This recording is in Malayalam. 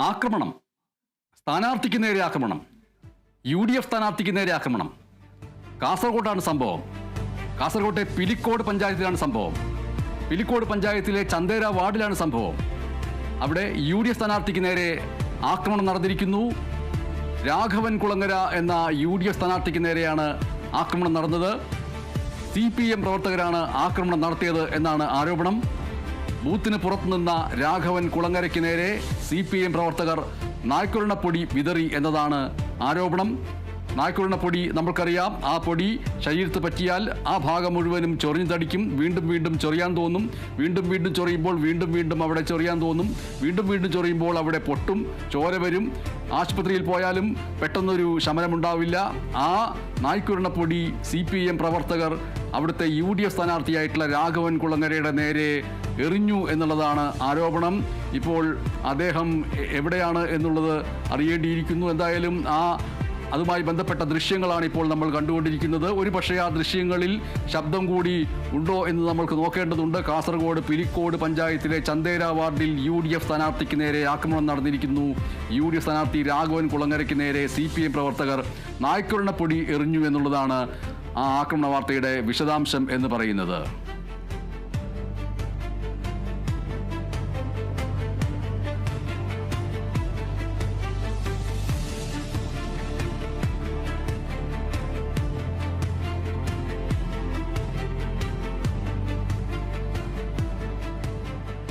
ആക്രമണം, സ്ഥാനാർത്ഥിക്ക് നേരെ ആക്രമണം, UDF സ്ഥാനാർത്ഥിക്ക് നേരെ ആക്രമണം. കാസർഗോട്ടാണ് സംഭവം. കാസർഗോട്ടെ പിലിക്കോട് പഞ്ചായത്തിലാണ് സംഭവം. പിലിക്കോട് പഞ്ചായത്തിലെ ചന്ദേര വാർഡിലാണ് സംഭവം. അവിടെ UDF സ്ഥാനാർത്ഥിക്ക് നേരെ ആക്രമണം നടന്നിരിക്കുന്നു. രാഘവൻ കുളങ്ങര എന്ന UDF സ്ഥാനാർത്ഥിക്ക് നേരെയാണ് ആക്രമണം നടന്നത്. CPM പ്രവർത്തകരാണ് ആക്രമണം നടത്തിയത് എന്നാണ് ആരോപണം. ബൂത്തിന് പുറത്തുനിന്ന രാഘവൻ കുളങ്ങരയ്ക്ക് നേരെ CPM പ്രവർത്തകർ നായ്ക്കുരുണപ്പൊടി വിതറി എന്നതാണ് ആരോപണം. നായ്ക്കുരുണപ്പൊടി നമ്മൾക്കറിയാം, ആ പൊടി ശരീരത്ത് പറ്റിയാൽ ആ ഭാഗം മുഴുവനും ചൊറിഞ്ഞു തടിക്കും. വീണ്ടും വീണ്ടും ചൊറിയാൻ തോന്നും. വീണ്ടും വീണ്ടും ചൊറിയുമ്പോൾ വീണ്ടും വീണ്ടും അവിടെ ചൊറിയാൻ തോന്നും. വീണ്ടും വീണ്ടും ചൊറിയുമ്പോൾ അവിടെ പൊട്ടും, ചോര വരും. ആശുപത്രിയിൽ പോയാലും പെട്ടെന്നൊരു ശമനമുണ്ടാവില്ല. ആ നായ്ക്കുരുണപ്പൊടി CPM പ്രവർത്തകർ അവിടുത്തെ UDF സ്ഥാനാർത്ഥിയായിട്ടുള്ള രാഘവൻ കുളങ്ങരയുടെ നേരെ എറിഞ്ഞു എന്നുള്ളതാണ് ആരോപണം. ഇപ്പോൾ അദ്ദേഹം എവിടെയാണ് എന്നുള്ളത് അറിയേണ്ടിയിരിക്കുന്നു. എന്തായാലും അതുമായി ബന്ധപ്പെട്ട ദൃശ്യങ്ങളാണ് ഇപ്പോൾ നമ്മൾ കണ്ടുകൊണ്ടിരിക്കുന്നത്. ഒരു പക്ഷേ ആ ദൃശ്യങ്ങളിൽ ശബ്ദം കൂടി ഉണ്ടോ എന്ന് നമ്മൾക്ക് നോക്കേണ്ടതുണ്ട്. കാസർഗോഡ് പിലിക്കോട് പഞ്ചായത്തിലെ ചന്ദേര വാർഡിൽ UDF സ്ഥാനാർത്ഥിക്ക് നേരെ ആക്രമണം നടന്നിരിക്കുന്നു. UDF സ്ഥാനാർത്ഥി രാഘവൻ കുളങ്ങരയ്ക്ക് നേരെ CPM പ്രവർത്തകർ നായ്ക്കുരുണപ്പൊടി എറിഞ്ഞു എന്നുള്ളതാണ് ആ ആക്രമണ വാർത്തയുടെ വിശദാംശം എന്ന് പറയുന്നത്.